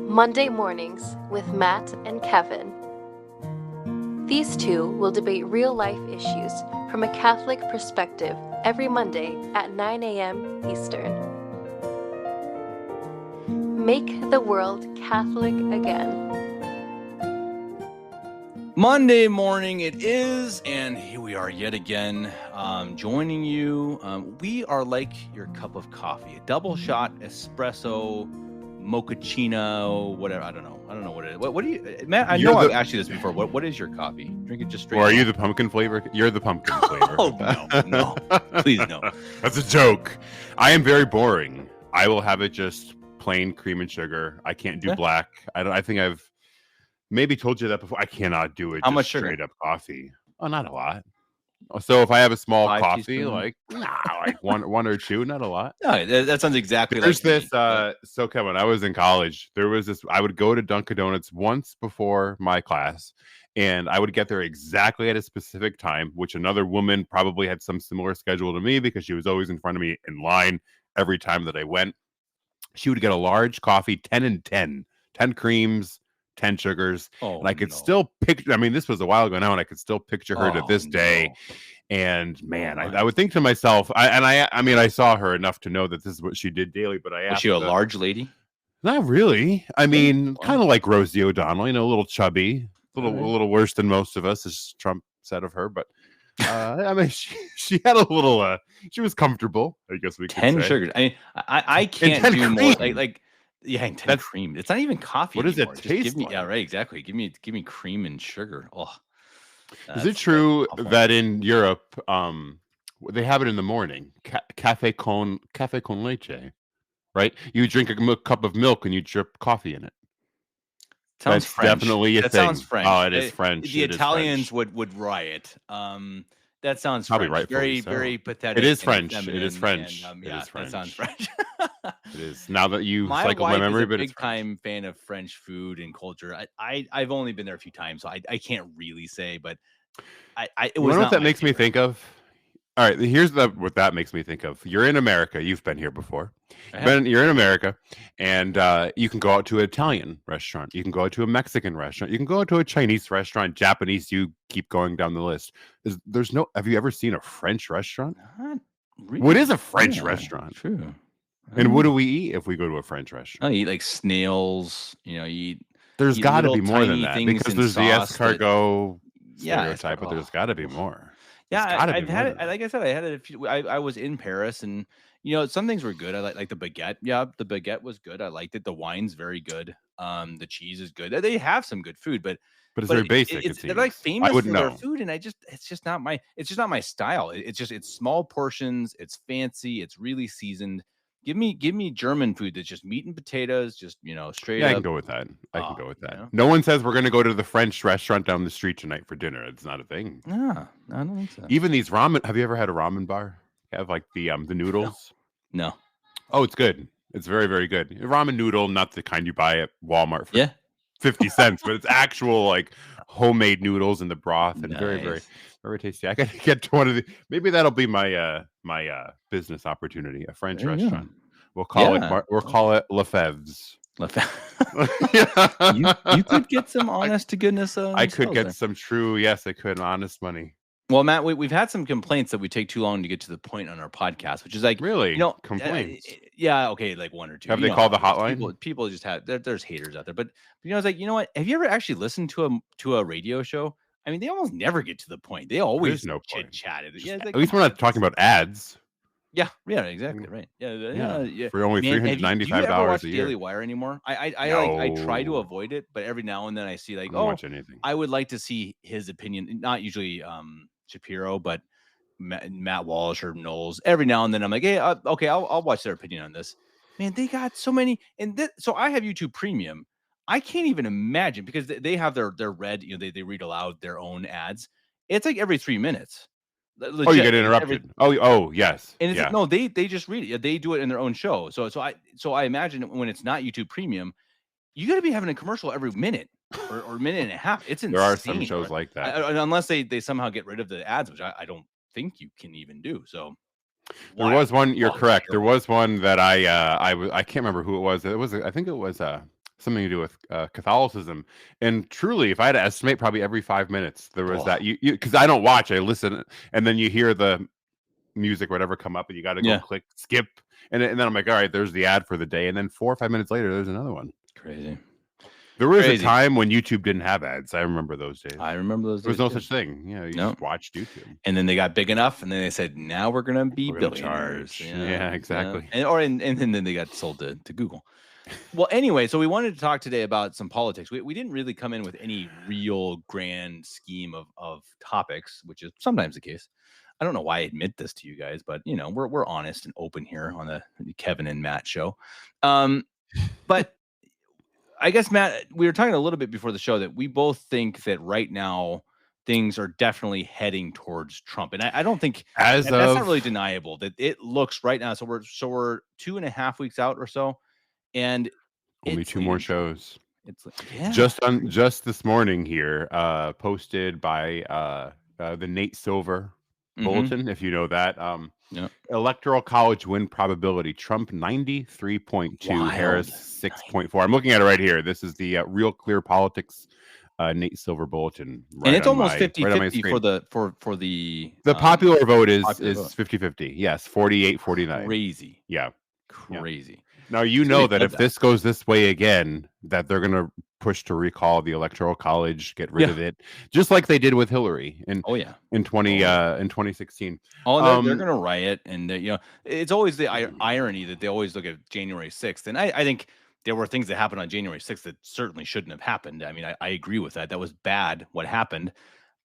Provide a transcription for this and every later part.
Monday Mornings with Matt and Kevin. These two will debate real-life issues from a Catholic perspective every Monday at 9 a.m. Eastern. Make the world Catholic again. Monday morning it is, and here we are yet again, joining you. We are like your cup of coffee, a double shot espresso, mochaccino, whatever. I don't know what it is. What do you, Matt? I've asked you this before. What is your coffee? Drink it just straight. Or are you the pumpkin flavor? You're the pumpkin flavor. Oh no, please no. That's a joke. I am very boring. I will have it just plain cream and sugar. I can't do black. I think I've maybe told you that before. I cannot do it. How just much sugar? Straight up coffee. Oh, not a lot. So if I have a small 5 coffee, teaspoons? like one or two, not a lot. No, that sounds exactly There's like this. me. So Kevin, I was in college. There was this. I would go to Dunkin' Donuts once before my class, and I would get there exactly at a specific time, which another woman probably had some similar schedule to me because she was always in front of me in line every time that I went. She would get a large coffee, 10 and 10 creams, 10 sugars. Oh, and I could still picture, I mean, this was a while ago now, and I could still picture her to this day. And man, I would think to myself, I saw her enough to know that this is what she did daily, but I asked. Was she a large lady? Not really. I mean, kind of like Rosie O'Donnell, a little chubby, a little worse than most of us, as Trump said of her, but I mean, she had a little, she was comfortable, I guess we could 10 say. sugars. I mean, I can't do cream. More like yeah, and 10 cream. It's not even coffee. What anymore. Does it taste like? Yeah, right, exactly. Give me cream and sugar. Oh, is it true that in Europe, they have it in the morning, cafe con leche, right? You drink a cup of milk and you drip coffee in it. Sounds That's French. definitely a that thing. Sounds French. Oh, it is French. The Italians would riot. That sounds probably French. Right. Very pathetic. It is French. It is French. And, it is French. That sounds French. It is. Now that you my cycle wife my memory, is a but big time fan of French food and culture. I've only been there a few times, so I can't really say, but it was. You know what that makes me think of? All right, here's what that makes me think of. You're in America. You've been here before. You're in America, and you can go out to an Italian restaurant. You can go out to a Mexican restaurant. You can go out to a Chinese restaurant, Japanese. You keep going down the list. Have you ever seen a French restaurant? Not really. What is a French restaurant? True. And what do we eat if we go to a French restaurant? I eat like snails. There's got to be more than that because there's the escargot stereotype, but there's got to be more. Yeah, I've had it. Like I said, I had it. I was in Paris, and some things were good. I like the baguette. Yeah, the baguette was good. I liked it. The wine's very good. The cheese is good. They have some good food, but it's very basic. They're like famous for their food, and it's just not my style. It's small portions. It's fancy. It's really seasoned. Give me German food that's just meat and potatoes, just straight up. I can go with that. I can go with that. No one says we're going to go to the French restaurant down the street tonight for dinner. It's not a thing. No, I don't think so. Even these ramen. Have you ever had a ramen bar? Have like the noodles? No. Oh, it's good. It's very, very good. A ramen noodle, not the kind you buy at Walmart for 50 cents, but it's actual like homemade noodles in the broth and very, very, very tasty. I gotta get to one of the. Maybe that'll be my business opportunity. A French restaurant. We'll call it Lefebvre's. You could get some honest to goodness. I could get some true. Yes, I could. Honest money. Well, Matt, we've had some complaints that we take too long to get to the point on our podcast, which is like really complaints. Okay, like one or two. Have they called the hotline? People just have. There's haters out there, but it's like what? Have you ever actually listened to a radio show? I mean, they almost never get to the point. They always chit chatted. Yeah, at least we're not talking about ads. Yeah, exactly right. Yeah. For only $395 do you ever watch a year. Daily Wire anymore? I try to avoid it, but every now and then I see like, watch anything. I would like to see his opinion. Not usually Shapiro, but Matt Walsh or Knowles. Every now and then I'm like, hey, okay, I'll watch their opinion on this. Man, they got so many, and so I have YouTube Premium. I can't even imagine because they have their read. They read aloud their own ads. It's like every 3 minutes. Legit, you get interrupted. Yes. And it's no, they just read it. They do it in their own show. So I imagine when it's not YouTube Premium, you got to be having a commercial every minute or minute and a half. It's insane. There are some shows like that, unless they somehow get rid of the ads, which I don't think you can even do. So there was one. You're correct. There was one that I can't remember who it was. I think it was something to do with Catholicism. And truly, if I had to estimate, probably every 5 minutes there was that you because I don't watch, I listen, and then you hear the music, whatever, come up, and you got to go click skip, and then I'm like, all right, there's the ad for the day, and then 4 or 5 minutes later, there's another one. Crazy. There was a time when YouTube didn't have ads. I remember those days. I remember those days. There was no such thing. You just watched YouTube. And then they got big enough, and then they said, now we're going to be billionaires. Yeah, exactly. And then they got sold to Google. Well, anyway, so we wanted to talk today about some politics. We didn't really come in with any real grand scheme of topics, which is sometimes the case. I don't know why I admit this to you guys, but we're honest and open here on the Kevin and Matt show. But I guess, Matt, we were talking a little bit before the show that we both think that right now things are definitely heading towards Trump, and I don't think that's not really deniable. That it looks right now. So we're 2.5 weeks out or so, and only 2 more shows. It's just this morning here, posted by the Nate Silver Bulletin, if you know that. Electoral college win probability: Trump 93.2, Harris 6.4. I'm looking at it right here. This is the Real Clear Politics Nate Silver Bulletin, and it's almost 50-50 for the popular vote is 50-50. Yes, 48-49. Crazy. Yeah, crazy. Yeah. Now that if this goes this way again, that they're going to push to recall the Electoral College, get rid of it, just like they did with Hillary in 2016. Oh, they're going to riot, and it's always the irony that they always look at January 6th, and I think there were things that happened on January 6th that certainly shouldn't have happened. I mean, I agree with that. That was bad what happened.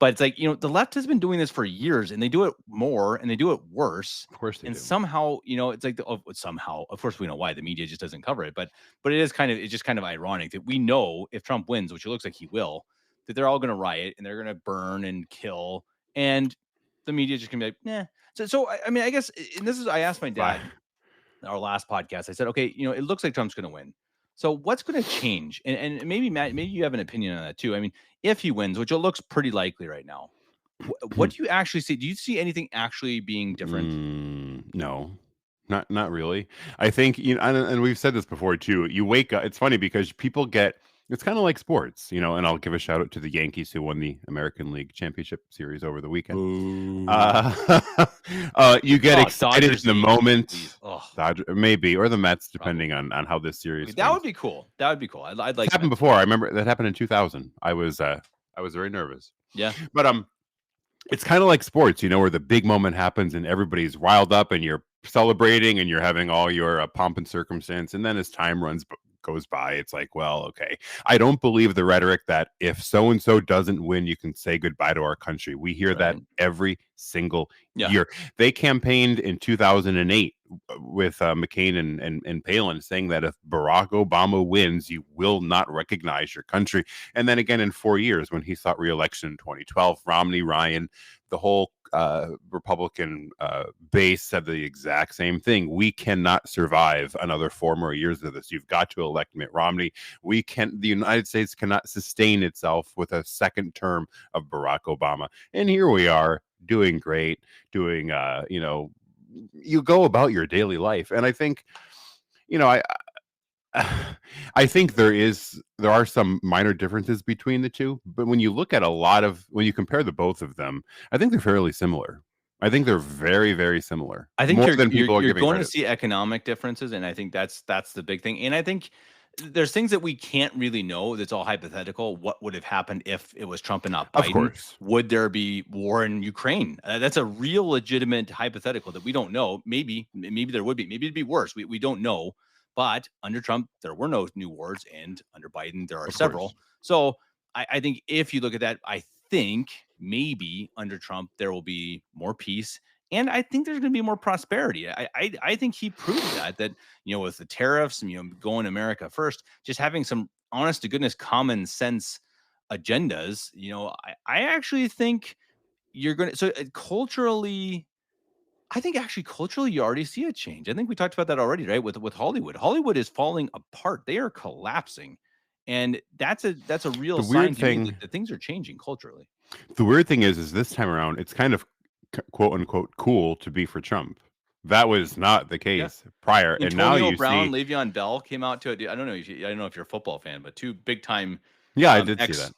But it's like, the left has been doing this for years, and they do it more and they do it worse. Of course they do. And somehow, it's like somehow, of course we know why the media just doesn't cover it, but it's just kind of ironic that we know if Trump wins, which it looks like he will, that they're all going to riot and they're going to burn and kill, and the media just going to be like, nah. So I mean, I guess, and this is, I asked my dad in our last podcast, I said, okay, it looks like Trump's going to win. So what's going to change? And maybe, Matt, maybe you have an opinion on that too. I mean, if he wins, which it looks pretty likely right now, what do you actually see? Do you see anything actually being different? No, not really. I think, and we've said this before too. You wake up. It's funny because people get. It's kind of like sports, and I'll give a shout out to the Yankees who won the American League Championship Series over the weekend. You get excited in the moment. Maybe, or the Mets, depending on how this series. That would be cool. I'd like. It happened before. I remember that happened in 2000. I was very nervous. Yeah, but it's kind of like sports, where the big moment happens and everybody's riled up and you're celebrating and you're having all your pomp and circumstance, and then as time goes by, it's like, well, okay, I don't believe the rhetoric that if so and so doesn't win, you can say goodbye to our country. We hear that every single year. They campaigned in 2008 with McCain and Palin, saying that if Barack Obama wins, you will not recognize your country. And then again in 4 years when he sought re-election in 2012, Romney, Ryan, the whole Republican base said the exact same thing. We cannot survive another 4 more years of this. You've got to elect Mitt Romney. The United States cannot sustain itself with a second term of Barack Obama. And here we are doing great, doing, you go about your daily life. And I think, I think there are some minor differences between the two, but when you look at when you compare the both of them, I think they're fairly similar. I think they're very, very similar. I think you're going to see economic differences, and I think that's the big thing. And I think there's things that we can't really know. That's all hypothetical. What would have happened if it was Trump and not Biden? Of course. Would there be war in Ukraine? That's a real legitimate hypothetical that we don't know. Maybe there would be. Maybe it'd be worse. We don't know. But under Trump, there were no new wars, and under Biden, there are several. So I think if you look at that, I think maybe under Trump, there will be more peace. And I think there's going to be more prosperity. I think he proved that, with the tariffs and, going America first, just having some honest to goodness, common sense agendas, I actually think you're going to, so culturally, I think actually culturally you already see a change. I think we talked about that already, right? With Hollywood. Hollywood is falling apart. They are collapsing. And that's a real sign to me that things are changing culturally. The weird thing is this time around, it's kind of quote unquote cool to be for Trump. That was not the case prior, and now Antonio you Brown, see. Le'Veon Bell came out to it. I don't know if you're a football fan, but two big time Yeah, I did see ex that.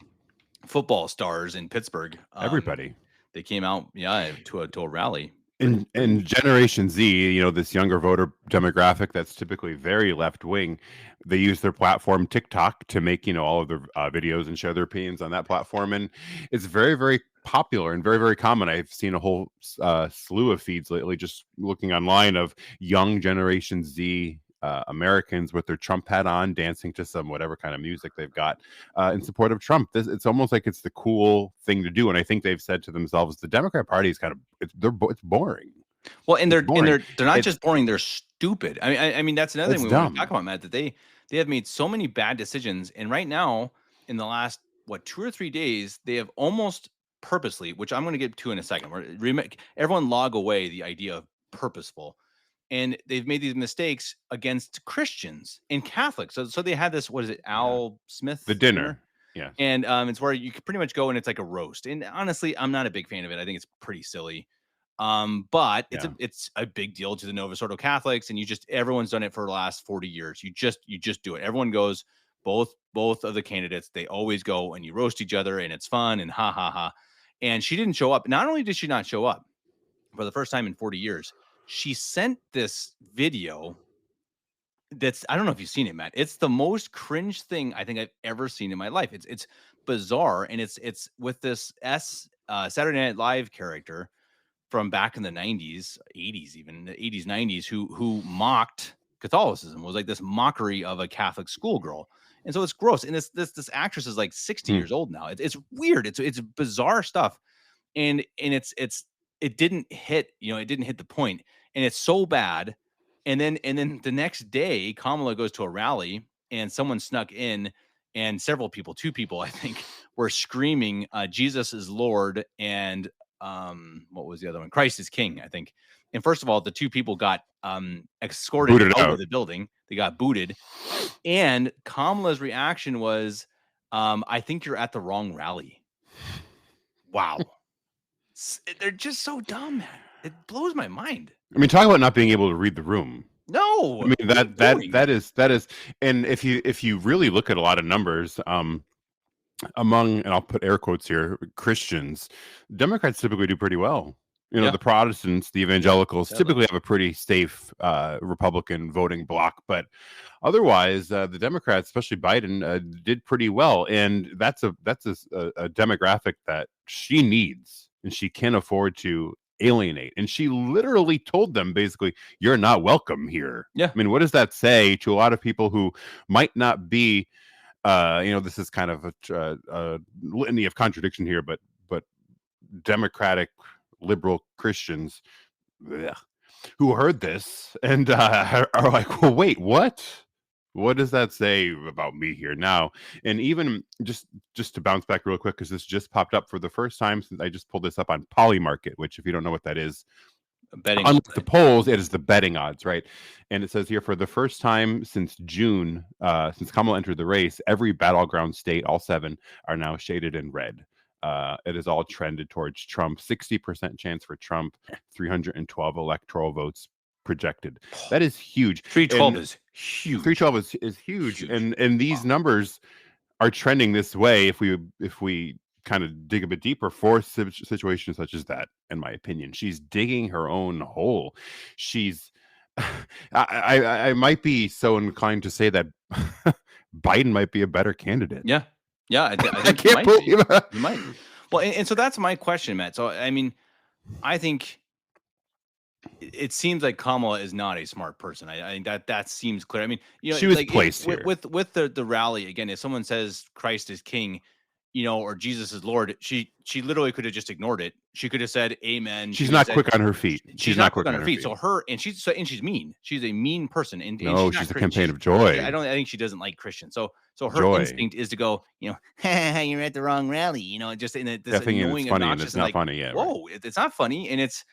football stars in Pittsburgh. Everybody. They came out, to a rally. In Generation Z, you know, this younger voter demographic that's typically very left wing, they use their platform TikTok to make, you know, all of their videos and share their opinions on that platform, and it's very, very popular and very, very common. I've seen a whole slew of feeds lately, just looking online, of young Generation Z Americans with their Trump hat on, dancing to some whatever kind of music they've got in support of Trump. It's almost like it's the cool thing to do, and I think they've said to themselves, the Democrat Party is kind of it's boring. Well, and they're not It's just boring; they're stupid. I mean that's another thing we want to talk dumb. about, Matt. That they have made so many bad decisions, and right now, in the last 2 or 3 days, they have almost purposely, which I'm going to get to in a second. Everyone log away the idea of purposeful, and they've made these mistakes against Christians and Catholics. So they had this. What is it? Al Smith The dinner. Yeah. And it's where you can pretty much go and it's like a roast. And honestly, I'm not a big fan of it. I think it's pretty silly. But it's a big deal to the Novus Ordo Catholics, and everyone's done it for the last 40 years. You just do it. Everyone goes, both of the candidates, they always go and you roast each other, and it's fun and ha ha ha. And she didn't show up. Not only did she not show up for the first time in 40 years, she sent this video that's, I don't know if you've seen it, Matt. It's the most cringe thing I think I've ever seen in my life. It's bizarre, and it's with this Saturday Night Live character from back in the 90s, 80s, even the 80s, 90s, who mocked Catholicism, was like this mockery of a Catholic schoolgirl. And so it's gross. And this actress is like 60 years old now. It's weird. It's bizarre stuff. And it didn't hit, it didn't hit the point. And it's so bad. And then the next day, Kamala goes to a rally, and someone snuck in, and several people, 2 people, I think, were screaming, Jesus is Lord, and what was the other one? Christ is King, I think. And first of all, the 2 people got escorted out of the building. They got booted. And Kamala's reaction was, I think you're at the wrong rally. Wow. They're just so dumb, man. It blows my mind. I mean, talk about not being able to read the room. No, I mean that is, and if you really look at a lot of numbers, among, and I'll put air quotes here, Christians, Democrats typically do pretty well. You know, the Protestants, the evangelicals typically have a pretty safe Republican voting bloc, but otherwise, the Democrats, especially Biden, did pretty well, and that's a demographic that she needs, and she can't afford to alienate. And she literally told them, basically, you're not welcome here. Yeah. I mean, what does that say to a lot of people who might not be, this is kind of a litany of contradiction here, but Democratic liberal Christians who heard this and are like, well, wait, what does that say about me here now? And even just to bounce back real quick, because this just popped up for the first time since I just pulled this up on Polymarket, which, if you don't know what that is, betting, unlike the polls, it is the betting odds, right? And it says here, for the first time since June, since Kamala entered the race, every battleground state, all 7, are now shaded in red. It is all trended towards Trump. 60% chance for Trump, 312 electoral votes projected. That is huge. 312 is huge. 312 is huge. And these numbers are trending this way if we kind of dig a bit deeper for situations such as that. In my opinion, she's digging her own hole. She's I might be so inclined to say that Biden might be a better candidate. Yeah, I think I can't believe it. You might. Well, and so that's my question, Matt. So, I mean, I think it seems like Kamala is not a smart person. I think that seems clear. I mean, she was placed here. with the rally again. If someone says Christ is King, or Jesus is Lord, she literally could have just ignored it. She could have said Amen. She's not quick on her feet. She's not quick on her feet. So she's mean. She's a mean person. And she's a campaign of joy. I think she doesn't like Christians. So her joy. Instinct is to go, you're at the wrong rally. Just in this annoying, it's funny, and obnoxious, it's not funny. Yeah. Whoa, it's not funny, and it's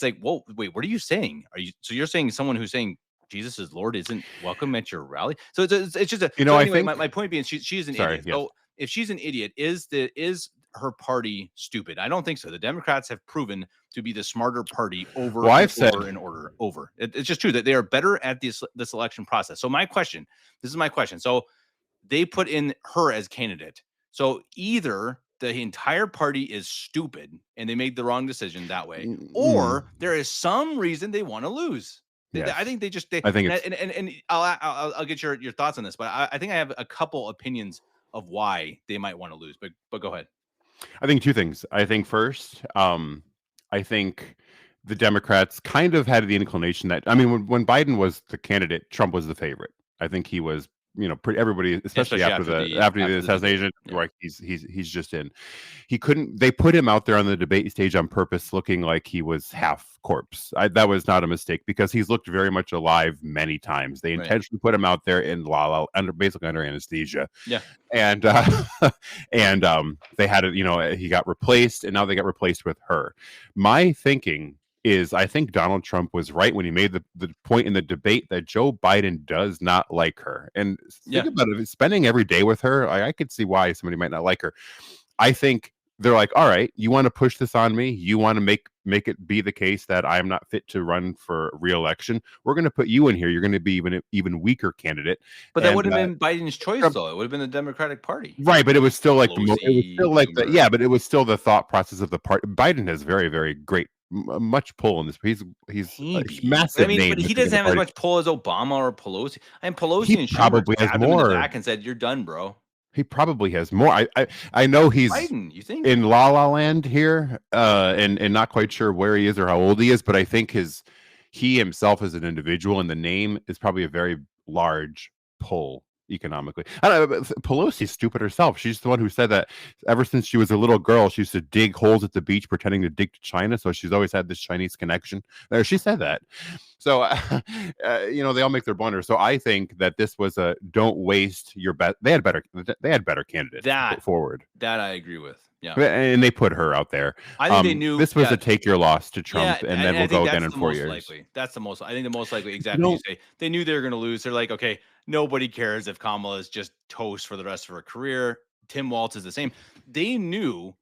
like, whoa, wait, what are you saying? You're saying someone who's saying Jesus is Lord isn't welcome at your rally? So it's just a. I think my point being, she's an idiot. Yes. So if she's an idiot, is her party stupid. I don't think so. The Democrats have proven to be the smarter party over Well, and I've said over and over. It's just true that they are better at this election process. So this is my question. So they put in her as candidate. So either the entire party is stupid and they made the wrong decision that way, or there is some reason they want to lose. Yes. I think I think and I'll get your thoughts on this, but I think I have a couple opinions of why they might want to lose. But go ahead. I think two things. I think first, I think the Democrats kind of had the inclination that, I mean, when Biden was the candidate, Trump was the favorite. I think he was, everybody, especially after the assassination, like he's just in. He couldn't. They put him out there on the debate stage on purpose, looking like he was half corpse. That was not a mistake because he's looked very much alive many times. They intentionally put him out there in basically under anesthesia. Yeah, and they had it. He got replaced, and now they got replaced with her. My thinking is I think Donald Trump was right when he made the point in the debate that Joe Biden does not like her. And think about it, spending every day with her, I could see why somebody might not like her. I think they're like, all right, you want to push this on me? You want to make it be the case that I'm not fit to run for re-election? We're going to put you in here. You're going to be even weaker candidate. But that would have been Biden's choice, Trump, though. It would have been the Democratic Party, right? But it was still like but it was still the thought process of the party. Biden has very, very great, much pull in this. He's massive. But he doesn't have as much pull as Obama or Pelosi. And Pelosi and probably has more. In the back and said, "You're done, bro." He probably has more. I know he's Biden, you think? In La La Land here, and not quite sure where he is or how old he is, but I think he himself as an individual and the name is probably a very large pull economically. I don't know, Pelosi's stupid herself. She's the one who said that ever since she was a little girl, she used to dig holes at the beach pretending to dig to China. So she's always had this Chinese connection. She said that. So, they all make their blunders. So I think that this was a don't waste your bet. They had better candidates forward. That I agree with. Yeah. And they put her out there. I think they knew this was a take your loss to Trump, and then we'll go again in 4 years. Likely. That's the most. I think the most likely. Exactly. You say they knew they were going to lose. They're like, okay, nobody cares if Kamala is just toast for the rest of her career. Tim Walz is the same. They knew.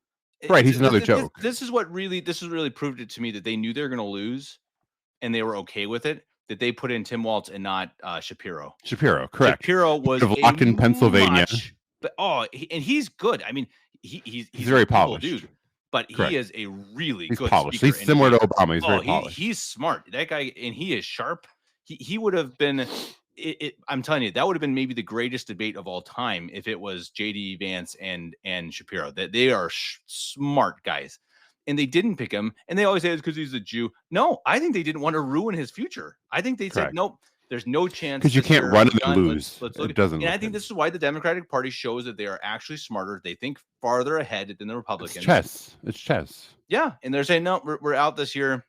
Right. He's another joke. This is really proved it to me that they knew they were going to lose, and they were okay with it. That they put in Tim Walz and not Shapiro. Shapiro, correct. Shapiro was locked in Pennsylvania. He's good. I mean, he's very polished, dude. But correct. He is a really good polished. Speaker. He's similar to Obama. He's very polished. He's smart. That guy, and he is sharp. He would have been. I'm telling you, that would have been maybe the greatest debate of all time if it was J.D. Vance and Shapiro. That they are smart guys, and they didn't pick him. And they always say it's because he's a Jew. No, I think they didn't want to ruin his future. I think they said nope. There's no chance because you can't run and lose. Let's look. It doesn't. And I think this is why the Democratic Party shows that they are actually smarter. They think farther ahead than the Republicans. It's chess. Yeah, and they're saying no, we're out this year.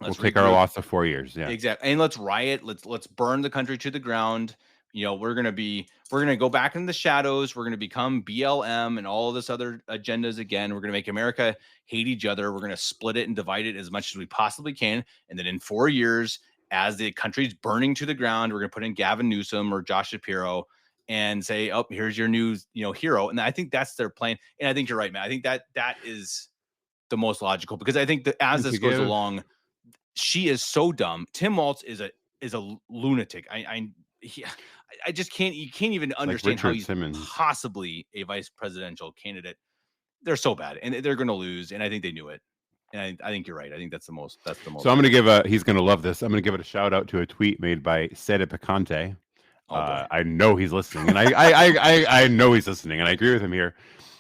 We'll take our loss of 4 years. Yeah, exactly. And let's riot. Let's burn the country to the ground. We're gonna go back in the shadows. We're gonna become BLM and all this other agendas again. We're gonna make America hate each other. We're gonna split it and divide it as much as we possibly can. And then in 4 years, as the country's burning to the ground, we're going to put in Gavin Newsom or Josh Shapiro and say, oh, here's your new, hero. And I think that's their plan. And I think you're right, man. I think that is the most logical because I think that as this goes along, she is so dumb. Tim Walz is a lunatic. I just can't, you can't even understand how he's possibly a vice presidential candidate. They're so bad and they're going to lose. And I think they knew it. And I think you're right. I think that's the most. So I'm going to give he's going to love this. I'm going to give it a shout out to a tweet made by Sede Picante. I know he's listening, and I know he's listening, and I agree with him here.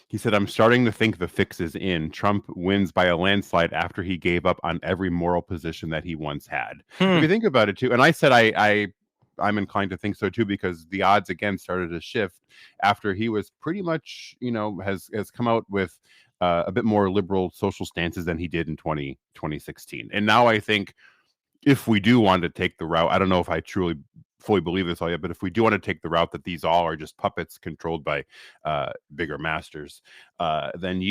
He said, "I'm starting to think the fix is in. Trump wins by a landslide after he gave up on every moral position that he once had." If you think about it too, and I said I'm inclined to think so too because the odds again started to shift after he was pretty much has come out with a bit more liberal social stances than he did in 2016. And now I think if we do want to take the route, I don't know if I truly fully believe this all yet, but if we do want to take the route that these all are just puppets controlled by bigger masters, then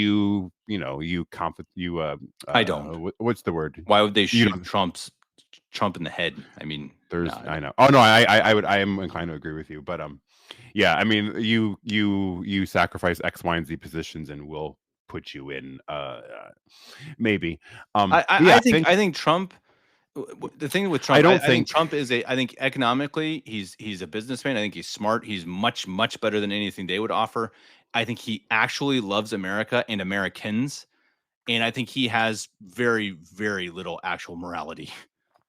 I don't. What's the word? Why would they shoot Trump in the head? I mean, I know. Oh no, I am inclined to agree with you, but yeah, I mean, you sacrifice X, Y, and Z positions, and we'll put you in. Maybe. I think Trump. The thing with Trump, I don't I think think Trump is I think economically he's a businessman. I think he's smart. He's much better than anything they would offer. I think he actually loves America and Americans, and I think he has very little actual morality.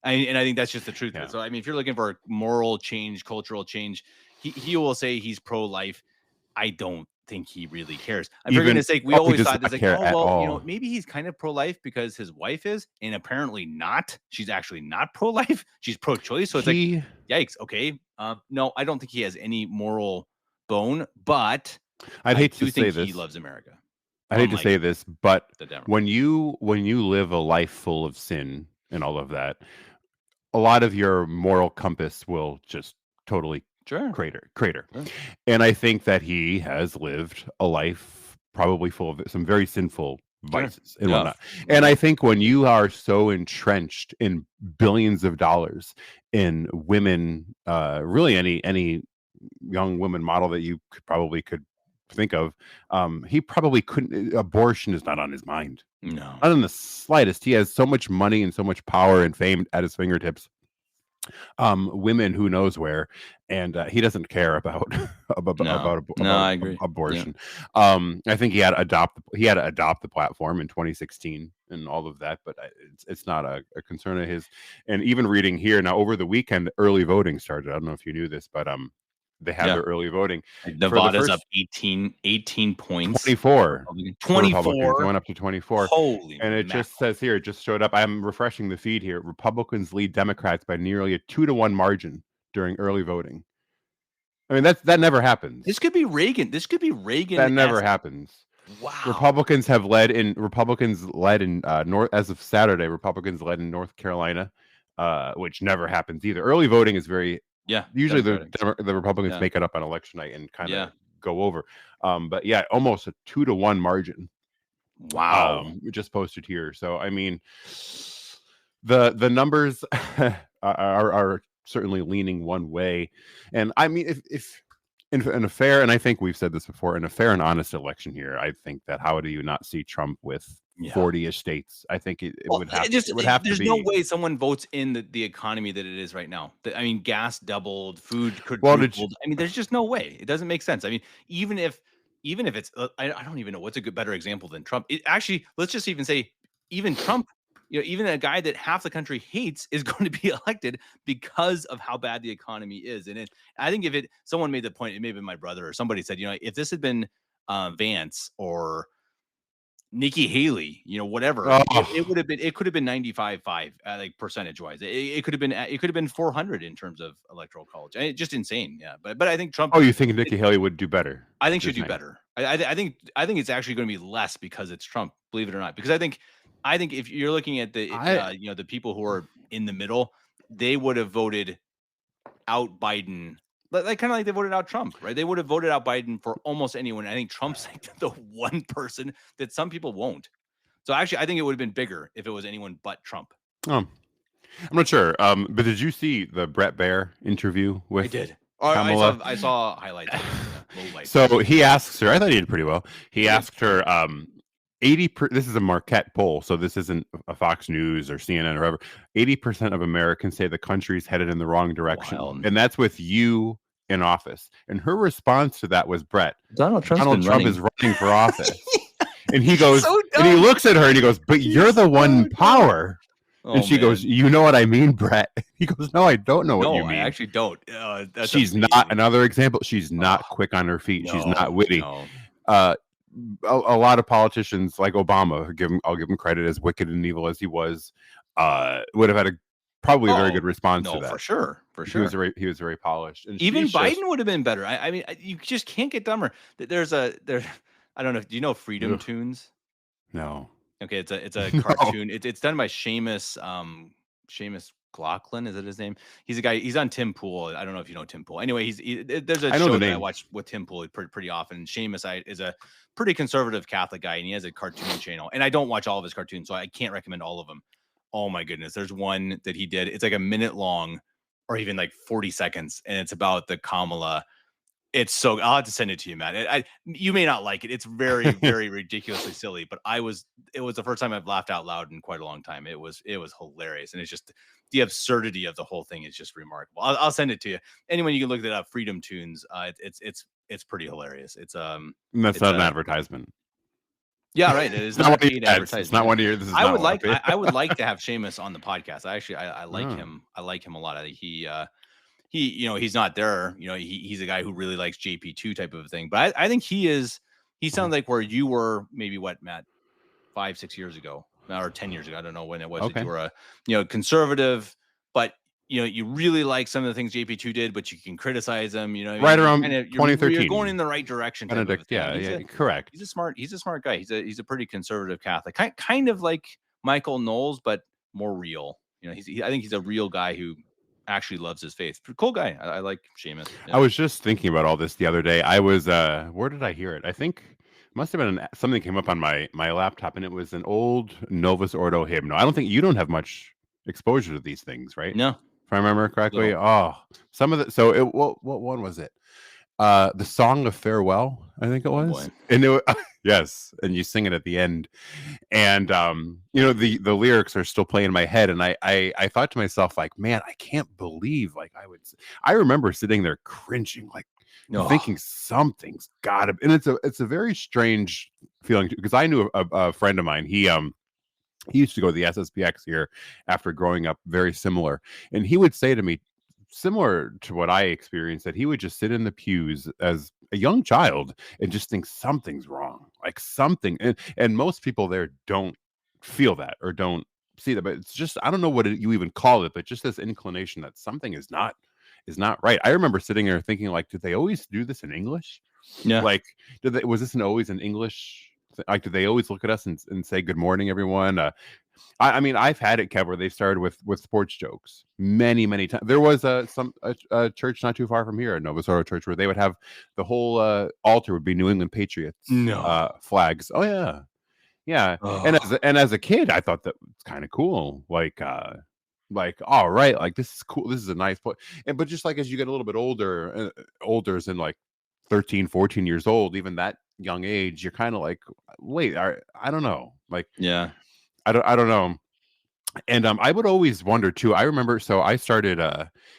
And I think that's just the truth of Yeah. it. So I mean, if you're looking for moral change, cultural change, he will say he's pro-life. I don't think he really cares. And for Even goodness sake, we he always does thought this not like, oh care at well, you know, all. maybe he's kind of pro-life because his wife is, and apparently not. She's actually not pro-life. She's pro-choice. So it's like, yikes. Okay. No, I don't think he has any moral bone, but I'd I hate do to think say he this. loves America. I hate to say this, but the Democrats. when you live a life full of sin and all of that, a lot of your moral compass will just totally crater. Sure. And I think that he has lived a life probably full of some very sinful vices and whatnot. And I think when you are so entrenched in billions of dollars in women, really any young women model that you could think of, he probably couldn't. Abortion is not on his mind. No, not in the slightest. He has so much money and so much power and fame at his fingertips. Women who knows where, and he doesn't care about I agree. abortion. I think he had to adopt the platform in 2016 and all of that, but it's not a concern of his. And even reading here now, over the weekend, early voting started. I don't know if you knew this, but they had their early voting. Nevada's up 18 points. 24. 24. Going up to 24. Holy And it just says here, it just showed up. I'm refreshing the feed here. Republicans lead Democrats by nearly a 2-1 margin during early voting. I mean, that never happens. This could be Reagan. That never happens. Wow. Republicans led in North, as of Saturday, Republicans led in North Carolina, which never happens either. Early voting is very usually the Republicans make it up on election night and kind of go over. But yeah, almost a 2-1 margin. Wow. We just posted here. So I mean, the numbers are certainly leaning one way. And I mean, if in a fair, and I think we've said this before, in a fair and honest election here, I think that how do you not see Trump with 40-ish states? I think it would have to be. There's no way someone votes in the economy that it is right now. I mean, gas doubled, food quadrupled. I mean, there's just no way. It doesn't make sense. I mean, even if it's, I don't even know what's a better example than Trump. Actually, let's just even say, even Trump, even a guy that half the country hates is going to be elected because of how bad the economy is. And I think someone made the point, it may have been my brother or somebody said, if this had been Vance or Nikki Haley, whatever, it could have been 95.5 like percentage wise. It could have been 400 in terms of electoral college. Just insane. Yeah. But I think Trump. Oh, you think Nikki Haley would do better? I think she'd do better. I think it's actually going to be less because it's Trump, believe it or not, because I think if you're looking at the the people who are in the middle, they would have voted out Biden, like kind of like they voted out Trump, right? They would have voted out Biden for almost anyone. I think Trump's like the one person that some people won't. So actually, I think it would have been bigger if it was anyone but Trump. I'm not sure. But did you see the Brett Baer interview with? I did. Kamala? I saw highlights. So he asks her. I thought he did pretty well. He asked her. 80. This is a Marquette poll, so this isn't a Fox News or CNN or whatever. 80% of Americans say the country's headed in the wrong direction, and that's with you in office. And her response to that was, "Brett, Donald Trump is running for office." And he goes, and he looks at her and he goes, "But you're the one in power." And she goes, "You know what I mean, Brett?" He goes, "No, I don't know what you mean." I actually don't. She's not another example. She's not quick on her feet. She's not witty. A lot of politicians like Obama, I'll give him credit, as wicked and evil as he was, would have had probably a very good response to that. For sure. He was very polished. And even Biden would have been better. I mean, you just can't get dumber. There's I don't know. Do you know Freedom Tunes? No. Okay, it's a cartoon. It's done by Seamus Glockland, is it his name? He's a guy. He's on Tim Pool. I don't know if you know Tim Pool. Anyway, there's a show that I watch with Tim Pool pretty often. Seamus is a pretty conservative Catholic guy, and he has a cartoon channel. And I don't watch all of his cartoons, so I can't recommend all of them. Oh my goodness, there's one that he did. It's like a minute long, or even like 40 seconds, and it's about the Kamala It's so I'll have to send it to you, Matt. You may not like it. It's very, very ridiculously silly, but it was the first time I've laughed out loud in quite a long time. It was hilarious. And it's just the absurdity of the whole thing is just remarkable. I'll send it to you. Anyone, you can look that up, Freedom Tunes. It's pretty hilarious. That's not an advertisement. Yeah, right. It is It's not not a one of your paid ads. advertisement. It's not one of your. This is I not would one like of I would like to have Seamus on the podcast. I like Oh. him. I like him a lot. I think he's not there. He's a guy who really likes JP2 type of a thing. But I think he sounds like where you were maybe what, Matt, 5-6 years ago or 10 years ago. I don't know when it was that Okay. you were a conservative, but you really like some of the things JP2 did, but you can criticize them, Right around you're 2013. going in the right direction. Type of a thing. Yeah, correct. He's a smart guy. He's a pretty conservative Catholic, kind of like Michael Knowles, but more real. I think he's a real guy who actually loves his faith. Cool guy. I like Seamus. Yeah. I was just thinking about all this the other day. I was where did I hear it? I think it must have been something came up on my laptop, and it was an old Novus Ordo hymn. I don't think you don't have much exposure to these things, right? No, if I remember correctly. No. Oh, some of the what one was it? The Song of Farewell, I think it was. Boy. And yes, and you sing it at the end. And the lyrics are still playing in my head. And I thought to myself, like, man, I can't believe I remember sitting there cringing, like thinking something's gotta, and it's a very strange feeling because I knew a friend of mine. He used to go to the SSPX here after growing up, very similar. And he would say to me, similar to what I experienced, that he would just sit in the pews as a young child and just think something's wrong, like something. And most people there don't feel that or don't see that, but it's just, I don't know what you even call it, but just this inclination that something is not right. I remember sitting there thinking, like, did they always do this in English? Yeah. Like, was this always an English? Like, did they always look at us and say good morning, everyone? I mean, I've had it, Kev, where they started with sports jokes many times. There was a church not too far from here, a Novus Ordo church, where they would have the whole altar would be New England Patriots flags. Oh yeah. Oh. And as a kid, I thought that was kind of cool. Like all right, like this is cool. This is a nice place. But just like as you get a little bit older as in like 13, 14 years old, even that young age, you're kind of like, wait, I don't know. Like, yeah. I don't know. And I would always wonder too. I remember, so I started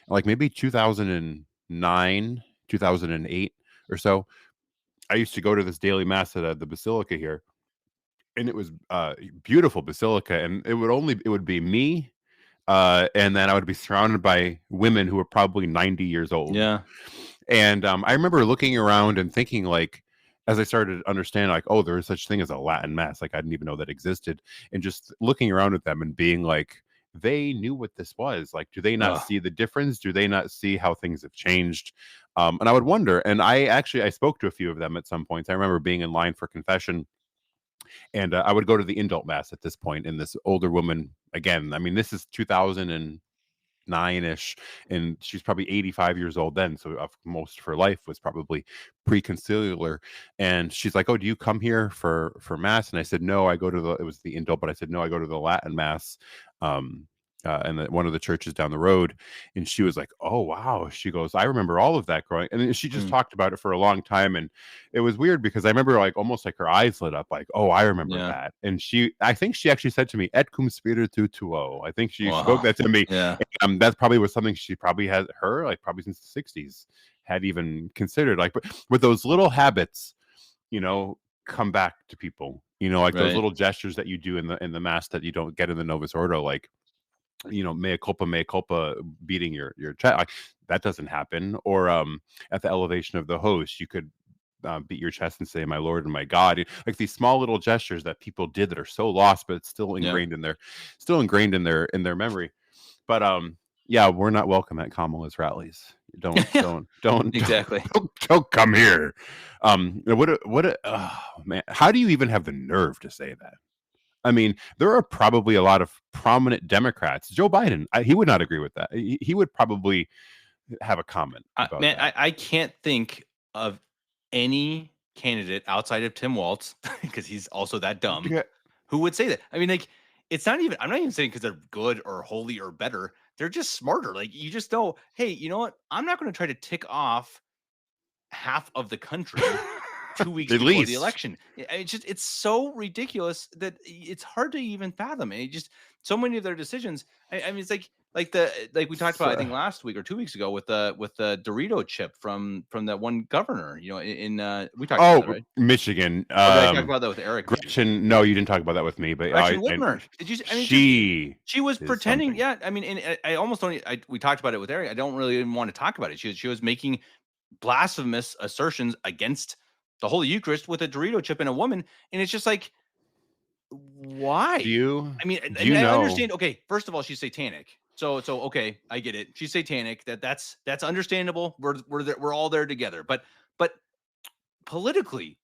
like maybe 2009, 2008 or so. I used to go to this daily mass at the basilica here, and it was beautiful basilica, and it would be me, and then I would be surrounded by women who were probably 90 years old. Yeah. And I remember looking around and thinking, like, as I started to understand, like, oh, there is such thing as a Latin mass. Like, I didn't even know that existed. And just looking around at them and being like, they knew what this was. Like, do they not see the difference? Do they not see how things have changed? And I would wonder. And I spoke to a few of them at some points. I remember being in line for confession. And I would go to the indult mass at this point. And this older woman, again, I mean, this is 2009-ish, and she's probably 85 years old then, so most of her life was probably pre-conciliar. And she's like, oh, do you come here for mass? And I said, no, I go to it was the indult, but I said, no, I go to the Latin mass, and one of the churches down the road. And she was like, oh wow. She goes, I remember all of that growing. And she just talked about it for a long time. And it was weird because I remember, like, almost like her eyes lit up, like, oh, I remember that. And I think she actually said to me, et cum spiritu tuo. I think she spoke that to me. Yeah. That probably was something she probably had like probably since the 60s had even considered, like, but with those little habits, come back to people, like those little gestures that you do in the mass that you don't get in the Novus Ordo, like, mea culpa, beating your chest, like that doesn't happen. Or at the elevation of the host, you could beat your chest and say, my Lord and my God. Like these small little gestures that people did that are so lost, but it's still ingrained in their memory. But yeah, we're not welcome at Kamala's rallies. Don't exactly. Don't come here. Man, how do you even have the nerve to say that? I mean, there are probably a lot of prominent Democrats. Joe Biden, he would not agree with that. He would probably have a comment about that. I can't think of any candidate outside of Tim Walz, because he's also that dumb, who would say that. I mean, like, it's not even, I'm not even saying because they're good or holy or better. They're just smarter. Like, you just know, hey, you know what? I'm not going to try to tick off half of the country 2 weeks At before least. the election. It's so ridiculous that it's hard to even fathom. So many of their decisions. I mean, it's like we talked about, I think last week or 2 weeks ago with the Dorito chip from that one governor. You know, we talked about that, right? Michigan. Or did I talk about that with Eric? Gretchen. No, you didn't talk about that with me, but Gretchen Whitmer. Did you? I mean, she was pretending. something. Yeah, I mean, and I almost don't. We talked about it with Eric. I don't really even want to talk about it. She was making blasphemous assertions against the Holy Eucharist with a Dorito chip and a woman, and it's just like, why? I mean, I understand. Okay, first of all, she's satanic. So okay, I get it. She's satanic. That's understandable. We're all there together. But politically,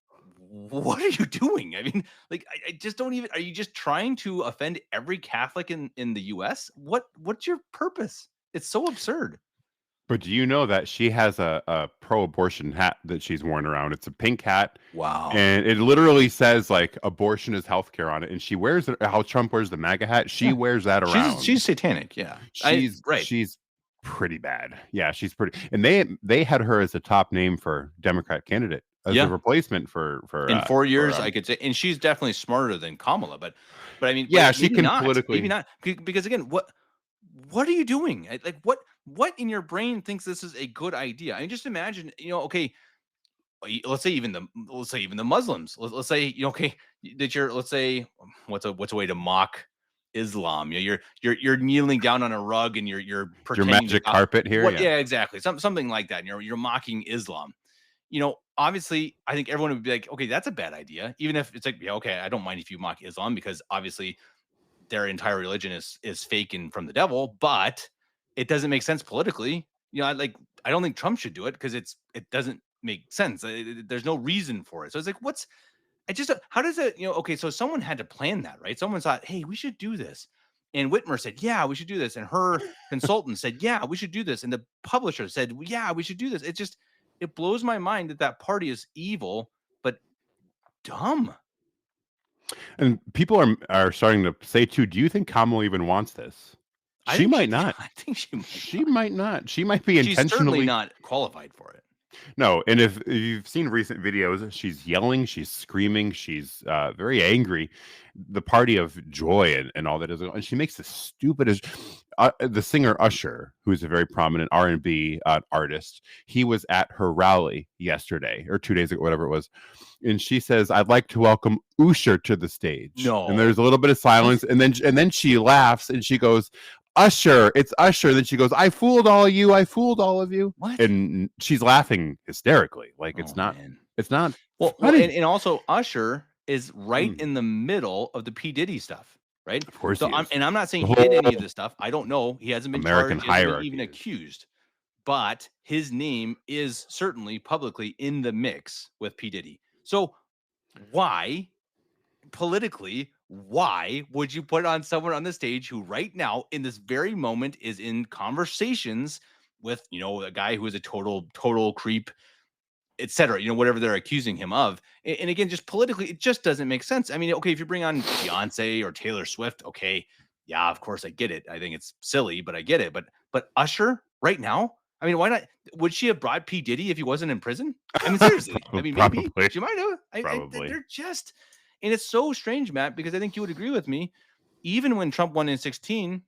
what are you doing? I mean, like, I just don't even. Are you just trying to offend every Catholic in the U.S.? What's your purpose? It's so absurd. But do you know that she has a pro-abortion hat that she's worn around? It's a pink hat. Wow. And it literally says like abortion is healthcare on it. And she wears it, how Trump wears the MAGA hat. She wears that around. She's satanic. Yeah. She's pretty bad. Yeah, she's pretty. And they had her as a top name for Democrat candidate as a replacement for in 4 years, I could say. And she's definitely smarter than Kamala. But I mean, yeah, she can politically. Maybe not. Because again, what are you doing? Like, what in your brain thinks this is a good idea? I mean, just imagine, okay, let's say even the Muslims. Let's say, okay, that let's say, what's a way to mock Islam? You're kneeling down on a rug and you're pretending your magic carpet here. Yeah, exactly. Something like that. And you're mocking Islam. Obviously, I think everyone would be like, okay, that's a bad idea. Even if it's like, yeah, okay, I don't mind if you mock Islam because obviously their entire religion is fake and from the devil, but it doesn't make sense politically. I don't think Trump should do it because it doesn't make sense. There's no reason for it. So it's like, how does it, okay, so someone had to plan that, right? Someone thought, hey, we should do this. And Whitmer said, yeah, we should do this. And her consultant said, yeah, we should do this. And the publisher said, yeah, we should do this. It blows my mind that party is evil, but dumb. And people are starting to say too, do you think Kamala even wants this? She might not. I think she might not. She might be intentionally. She's certainly not qualified for it. No, and if you've seen recent videos, she's yelling, she's screaming, she's very angry. The party of joy and all that is, and she makes the stupidest. The singer Usher, who is a very prominent R&B artist, he was at her rally yesterday or 2 days ago, whatever it was, and she says, "I'd like to welcome Usher to the stage." No, and there's a little bit of silence, and then she laughs and she goes, "Usher, it's Usher." Then she goes, "I fooled all of you. I fooled all of you." What? And she's laughing hysterically. Like it's not. Well, and also Usher is right in the middle of the P. Diddy stuff, right? Of course. So I'm not saying he did any of this stuff. I don't know. He hasn't been American charged, hasn't been even accused. But his name is certainly publicly in the mix with P. Diddy. So why, politically, why would you put on someone on the stage who right now in this very moment is in conversations with, a guy who is a total creep, etc., whatever they're accusing him of. And again, just politically, it just doesn't make sense. I mean, okay, if you bring on Beyonce or Taylor Swift, okay, yeah, of course I get it. I think it's silly, but I get it. But Usher right now, I mean, why not? Would she have brought P. Diddy if he wasn't in prison? I mean, seriously. I mean, maybe she might have. Probably. They're just, and it's so strange, Matt, because I think you would agree with me. Even when Trump won in 2016,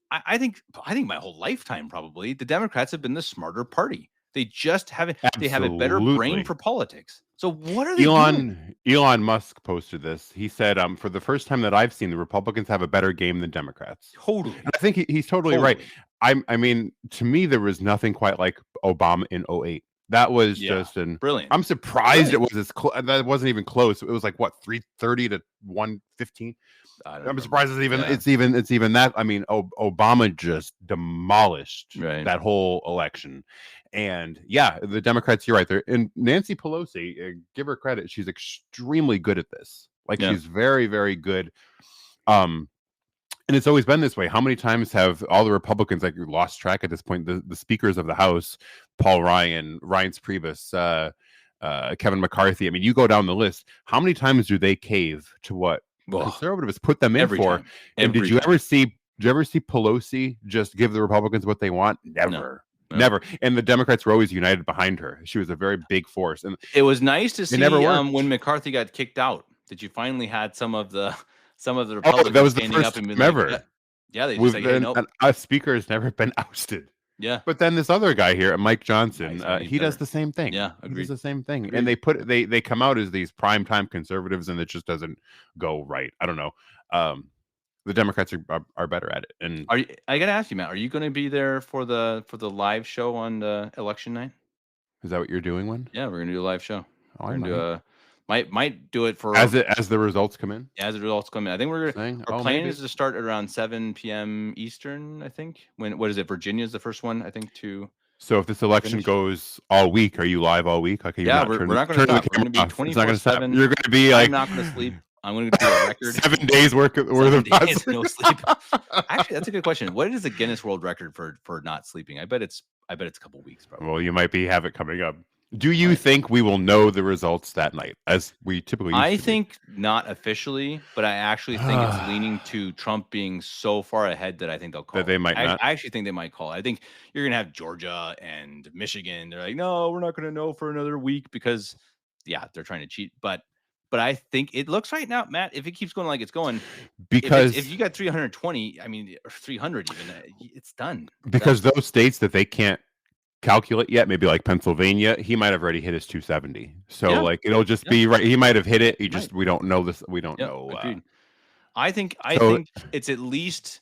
I think my whole lifetime probably the Democrats have been the smarter party. They just haven't. Absolutely. They have a better brain for politics. So what are they doing? Elon Musk posted this. He said, for the first time that I've seen, the Republicans have a better game than Democrats. Totally. And I think he's totally right. I mean, to me, there was nothing quite like Obama in 2008. That was just brilliant. I'm surprised it was that wasn't even close. It was like what 330 to 115. I'm surprised it's even that. I mean, Obama just demolished that whole election. And yeah, the Democrats, you're right there. And Nancy Pelosi, give her credit, she's extremely good at this. She's very, very good. And it's always been this way. How many times have all the Republicans lost track at this point? The speakers of the House, Paul Ryan, Reince Priebus, Kevin McCarthy. I mean, you go down the list. How many times do they cave to what conservatives put them in for? And did you ever see Pelosi just give the Republicans what they want? Never. No. Never. And the Democrats were always united behind her. She was a very big force, and It was nice to see never worked. when McCarthy got kicked out that you finally had some of the Oh, Republicans that was the standing first up and being time like, ever. yeah, they just like, hey, nope. A speaker has never been ousted. Yeah. But then this other guy here, Mike Johnson, he does the same thing. Yeah, he does agreed. the same thing, Agreed. and they come out as these primetime conservatives, and it just doesn't go right. I don't know. The Democrats are better at it. And I gotta ask you, Matt, are you going to be there for the live show on the election night? is that what you're doing? When? Yeah, we're gonna do a live show. Oh, We're gonna do might do it for as the results come in. As the results come in, I think our plan maybe. is to start around 7 p.m. Eastern. I think what is it? Virginia's the first one. I think to. So if this election goes all week, are you live all week? Like, yeah, we're not going to stop. We're going to be 24/7. You're going to be like, I'm not going to sleep. I'm going to do a record. 7 days worth of days, no sleep. Actually, that's a good question. What is the Guinness World Record for not sleeping? I bet it's a couple weeks probably. Well, you might have it coming up. Do you think we will know the results that night, as we typically? I think not officially, but I actually think it's leaning to Trump being so far ahead that I think they'll call. That they might not. I actually think they might call. I think you're gonna have Georgia and Michigan. They're like, no, we're not gonna know for another week because, yeah, they're trying to cheat. But I think it looks right now, Matt. If it keeps going like it's going, because if you got 320, I mean, or 300 even, it's done. Because those states that they can't calculate yet, maybe like Pennsylvania, he might have already hit his 270. So like it'll just be right. He might have hit it. We don't know this. We don't know. I think it's at least,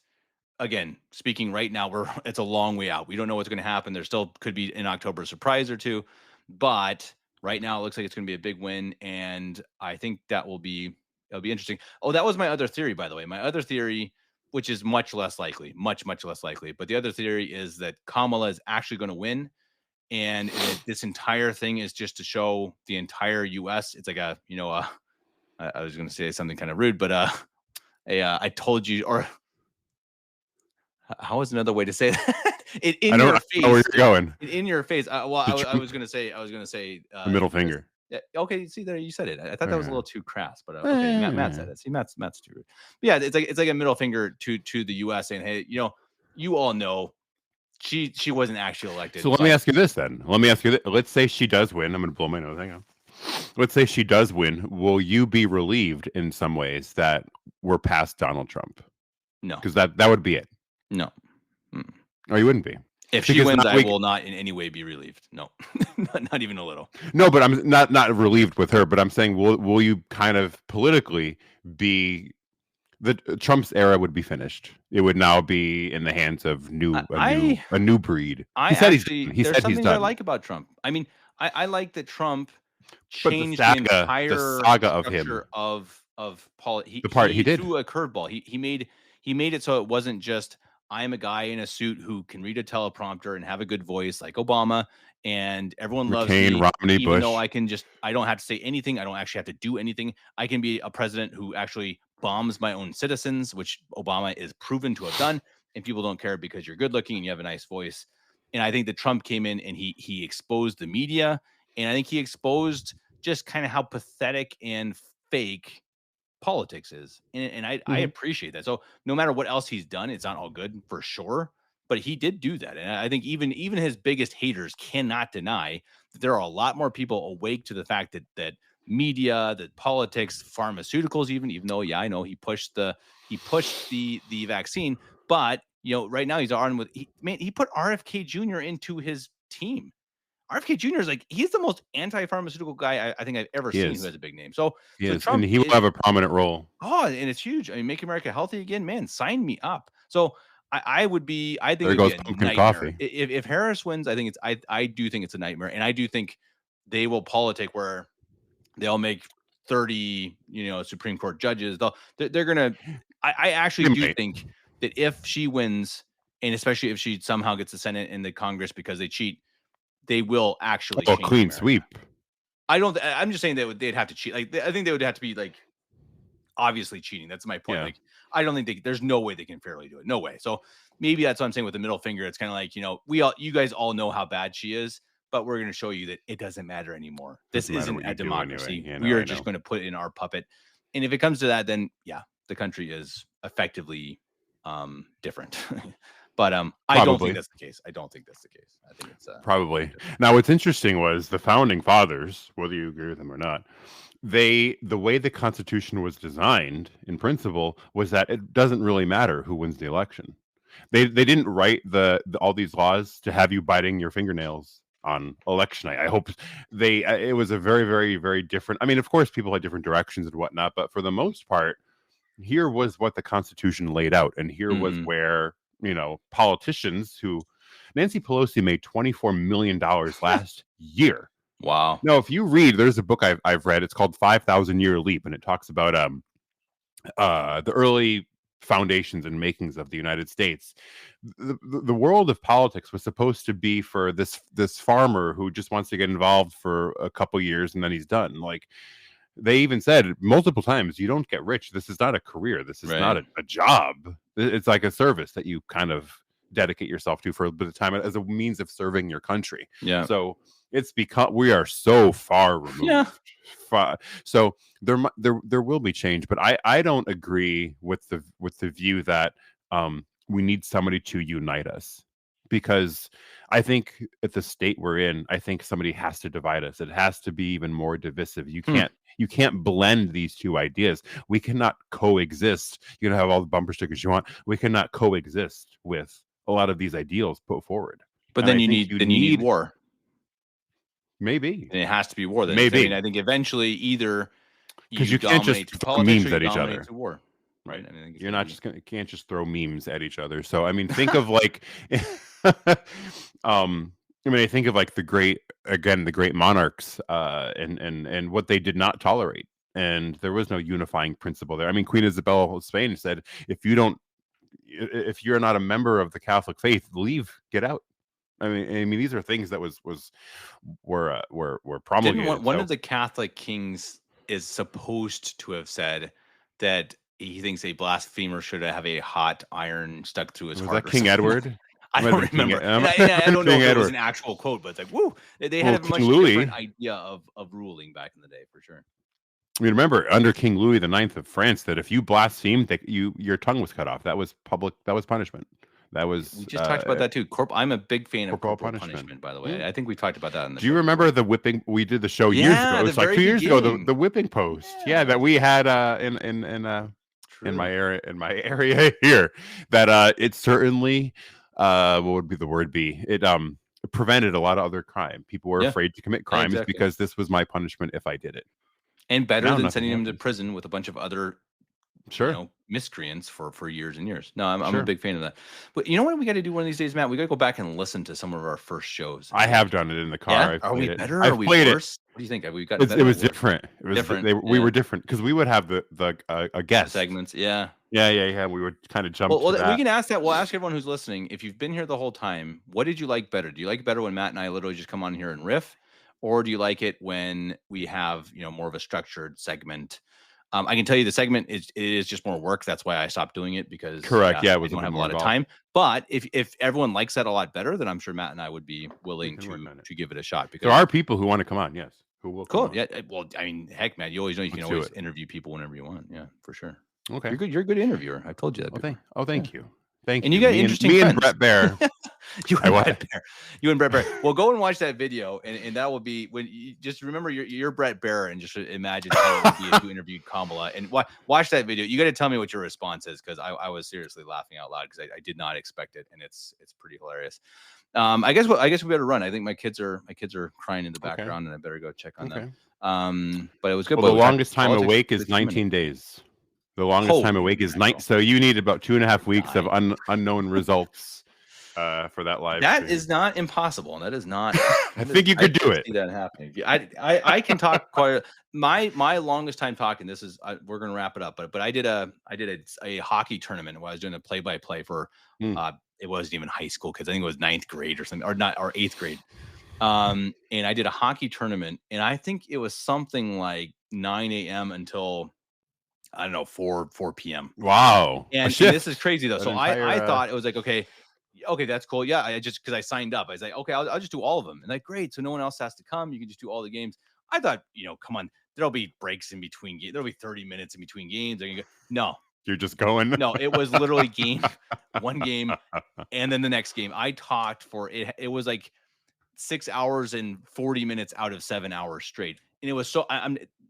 again, speaking right now, it's a long way out. We don't know what's going to happen. There still could be in October a surprise or two, but right now it looks like it's going to be a big win, and I think it'll be interesting. Oh, that was my other theory, by the way. My other theory, which is much less likely, much less likely. But the other theory is that Kamala is actually going to win, and this entire thing is just to show the entire U.S. It's like I was going to say something kind of rude, but I told you, or how is another way to say that? I don't know where you're going. In your face. I was going to say the middle finger. Yeah, okay, see there, you said it. I thought that was a little too crass, but okay, Matt said it. See, Matt's too rude. But yeah, it's like a middle finger to the U.S. saying, hey, you all know she wasn't actually elected. So let me ask you this then. Let's say she does win. I'm going to blow my nose. Hang on. Let's say she does win. Will you be relieved in some ways that we're past Donald Trump? No, because that would be it. No, or you wouldn't be. If she wins, I will not in any way be relieved. No, not even a little. No, but I'm not relieved with her. But I'm saying, will you kind of politically be the Trump's era would be finished? It would now be in the hands of a new breed. He said he's done. I like about Trump. I mean, I like that Trump changed the entire saga of him of the part he did threw a curveball. He made it so it wasn't just, I am a guy in a suit who can read a teleprompter and have a good voice like Obama, and everyone loves me, Romney, even Bush. though I don't have to say anything. I don't actually have to do anything. I can be a president who actually bombs my own citizens, which Obama is proven to have done, and people don't care because you're good looking and you have a nice voice. And I think that Trump came in and he exposed the media, and I think he exposed just kind of how pathetic and fake politics is, and I appreciate that. So no matter what else he's done, it's not all good for sure, but he did do that. And I think even his biggest haters cannot deny that there are a lot more people awake to the fact that media, that politics, pharmaceuticals, even though, yeah, I know he pushed the vaccine, but right now he's on with he put RFK Jr. into his team. RFK Jr. is like, he's the most anti-pharmaceutical guy I think I've ever seen who has a big name. So Trump, and he will have a prominent role. Oh, and it's huge. I mean, Make America Healthy Again, man, sign me up. So I think there goes pumpkin coffee. If Harris wins, I think I do think it's a nightmare, and I do think they will politic where they'll make 30 Supreme Court judges. They're gonna. I actually do think that if she wins, and especially if she somehow gets the Senate and the Congress because they cheat, they will actually change clean America. sweep. I'm just saying they'd have to cheat. Like, I think they would have to be like obviously cheating. That's my point. Yeah. Like, I don't think there's no way they can fairly do it. No way. So maybe that's what I'm saying with the middle finger. It's kind of like, you guys all know how bad she is, but we're going to show you that it doesn't matter anymore. This isn't a democracy. Anyway. We are just going to put in our puppet. And if it comes to that, then yeah, the country is effectively different. But I don't think that's the case. I don't think that's the case. I think it's probably. Now, what's interesting was the founding fathers, whether you agree with them or not, the way the Constitution was designed in principle was that it doesn't really matter who wins the election. They didn't write all these laws to have you biting your fingernails on election night. I hope it was a very, very, very different. I mean, of course, people had different directions and whatnot, but for the most part, here was what the Constitution laid out, and here was where politicians who Nancy Pelosi made $24 million last year. Wow. No, if you read, there's a book I've read. It's called 5,000 Year Leap, and it talks about the early foundations and makings of the United States. The world of politics was supposed to be for this farmer who just wants to get involved for a couple years and then he's done. Like they even said multiple times, you don't get rich. This is not a career. This is not a job. It's like a service that you kind of dedicate yourself to for a bit of time as a means of serving your country. Yeah. So it's because we are so far removed. Yeah. So there will be change, but I don't agree with the view that we need somebody to unite us, because I think at the state we're in, I think somebody has to divide us. It has to be even more divisive. You can't blend these two ideas. We cannot coexist. You can have all the bumper stickers you want. We cannot coexist with a lot of these ideals put forward. But then you need war. Maybe. And it has to be war. Then. Maybe. I mean, I think eventually either because you can't just throw memes at each other. War. Right. I mean, you're not just you can't just throw memes at each other. So I mean, think of like, I mean, I think of like the great monarchs, and what they did not tolerate, and there was no unifying principle there. I mean, Queen Isabella of Spain said, if you're not a member of the Catholic faith, leave, get out. I mean, these are things that were promulgated. One of the Catholic kings is supposed to have said that he thinks a blasphemer should have a hot iron stuck through his heart. Was that King Edward? I don't remember. I don't know if it was an actual quote, but it's like, woo! They had a much different idea of ruling back in the day, for sure. I mean, remember under King Louis IX of France, that if you blasphemed, your tongue was cut off. That was punishment. That was. We just talked about that too. I'm a big fan of corporal punishment, by the way. I think we talked about that in the show. Do you remember the whipping? We did the show years ago. It was like 2 years ago. The whipping post. Yeah, that we had in my area here. That it certainly, what would be the word be? It prevented a lot of other crime. People were afraid to commit crimes because this was my punishment if I did it. And better than sending him to prison with a bunch of other miscreants for years and years. No, I'm a big fan of that. But you know what we got to do one of these days, Matt? We got to go back and listen to some of our first shows. I have done it in the car. Yeah? Are we better? Are we worse? What do you think? Have we got it was different. It was different. We were different because we would have the guest segments. Yeah. We would kind of jump. Well, we can ask that. We'll ask everyone who's listening, if you've been here the whole time, what did you like better? Do you like it better when Matt and I literally just come on here and riff? Or do you like it when we have, more of a structured segment? I can tell you the segment is just more work. That's why I stopped doing it, because correct. Yeah, we don't have a lot of time. But if everyone likes that a lot better, then I'm sure Matt and I would be willing to give it a shot. Because there are people who want to come on. Yes, who will. Cool. Yeah. Well, I mean, heck, Matt, you always know you can always interview people whenever you want. Yeah, for sure. Okay. You're a good interviewer. I've told you that. Thank you. Thank you. And you got interesting friends. And Brett Bear. You and Brett Bear. Well, go and watch that video, and that will be when you just remember you're Brett Bear, and just imagine how it would be if you interviewed Kamala. And watch that video. You got to tell me what your response is, because I was seriously laughing out loud, because I did not expect it, and it's pretty hilarious. I guess we better run. I think my kids are crying in the background, and I better go check on them. But it was good. Well, the longest time awake is 19 days. The longest time awake is night. So you need about 2.5 weeks of unknown results for that live. That stream is not impossible. That is not. I think you could do it. See that happening. I can talk quite. My longest time talking. This is we're gonna wrap it up. But I did a hockey tournament where I was doing a play-by-play for. It wasn't even high school kids. I think it was 9th grade or something, or 8th grade. And I did a hockey tournament, and I think it was something like 9 a.m. until, I don't know, 4 p.m. Wow. And this is crazy though. So I thought it was like, okay, that's cool. Yeah. Because I signed up. I was like, okay, I'll just do all of them. And like, great. So no one else has to come. You can just do all the games. I thought, come on, there'll be breaks in between games. There'll be 30 minutes in between games. No, You're just going. No, it was literally one game, and then the next game. I talked for it. It was like 6 hours and 40 minutes out of 7 hours straight, and it was so.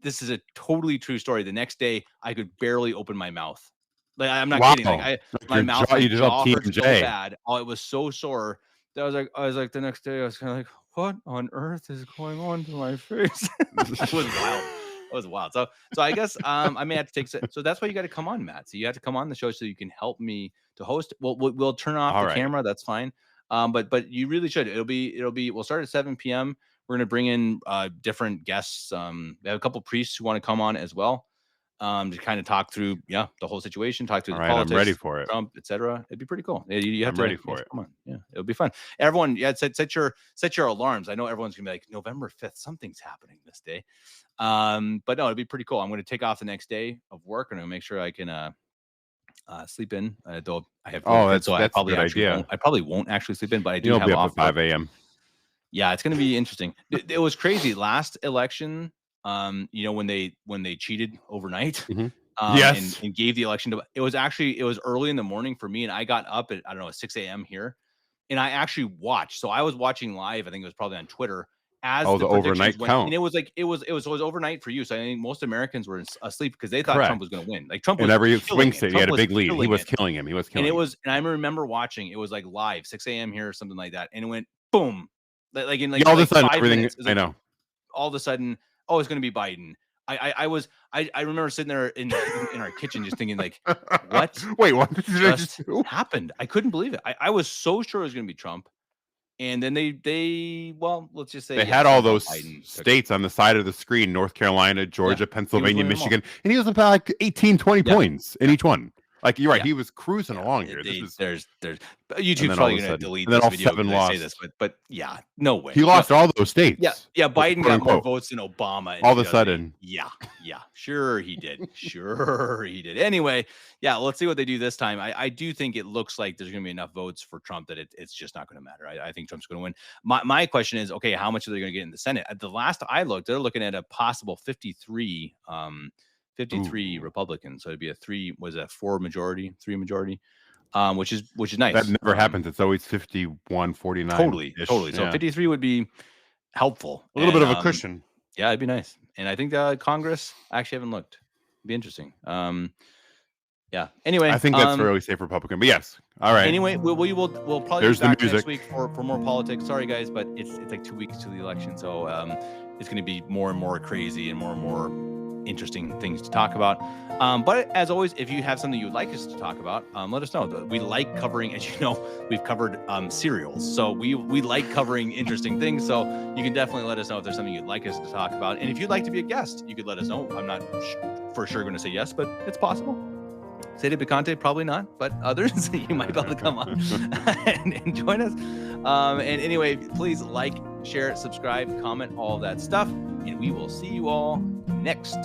This is a totally true story. The next day, I could barely open my mouth. Like I'm not kidding. Like my mouth, my jaw hurt so bad. Oh, it was so sore. That I was like the next day, I was kind of like, what on earth is going on to my face? It was wild. It was wild. So I guess I may have to take. So that's why you got to come on, Matt. So you have to come on the show so you can help me to host. We'll turn off the camera. That's fine. But you really should. It'll be. We'll start at 7 p.m. We're gonna bring in different guests. We have a couple priests who want to come on as well. To kind of talk through, the whole situation, talk through the politics, I'm ready for it. Trump, etc. It'd be pretty cool. You have I'm ready for it. Come on, it'll be fun. Everyone, set your alarms. I know everyone's gonna be like November 5th. Something's happening this day, but no, it'd be pretty cool. I'm gonna take off the next day of work and I'll make sure I can sleep in. Though I have that's I probably a good idea. I probably won't actually sleep in, but I do have be off up at 5 a.m. Yeah, it's gonna be interesting. It was crazy last election. When they cheated overnight. Mm-hmm. And gave the election to. It was early in the morning for me, and I got up at 6 a.m. here, and I actually watched. So I was watching live. I think it was probably on Twitter as the overnight count. And it was overnight for you. So I think most Americans were asleep because they thought Trump was going to win. Like Trump was in every swing state. He had a big lead. He was killing him. And I remember watching. It was like live 6 a.m. here or something like that, and it went boom, like in all of a sudden 5 everything. Minutes, I know. All of a sudden, it's going to be Biden. I remember sitting there in our kitchen just thinking like, what? Wait, what just happened? I couldn't believe it. I was so sure it was going to be Trump. And then let's just say they had all those states on the side of the screen: North Carolina, Georgia, Pennsylvania, Michigan, and he was about like 18, 20 points in each one. Like you're right, he was cruising along here. There's YouTube's probably going to delete this video when I say this, but no way. He lost all those states. Yeah. Biden got more votes than Obama. All of a sudden. Yeah. Sure he did. Anyway, let's see what they do this time. I do think it looks like there's going to be enough votes for Trump that it's just not going to matter. I think Trump's going to win. My question is, okay, how much are they going to get in the Senate? At the last I looked, they're looking at a possible 53 Republicans. So it'd be a 3 majority, which is nice. That never happens. It's always 51-49. Totally. So 53 would be helpful. A little bit of a cushion. Yeah, it'd be nice. And I think Congress, I actually haven't looked. It'd be interesting. Anyway, I think that's fairly safe Republican, but yes. All right. Anyway, we'll probably be back next week for more politics. Sorry guys, but it's like 2 weeks to the election, so it's going to be more and more crazy and more interesting things to talk about. But as always, if you have something you would like us to talk about, let us know. We like covering, as you know, we've covered cereals, so we like covering interesting things. So you can definitely let us know if there's something you'd like us to talk about. And if you'd like to be a guest, you could let us know. I'm not for sure going to say yes, but it's possible. Sede Picante, probably not, but others you might be able to come on and join us. And anyway, please like, share, subscribe, comment, all of that stuff, and we will see you all next.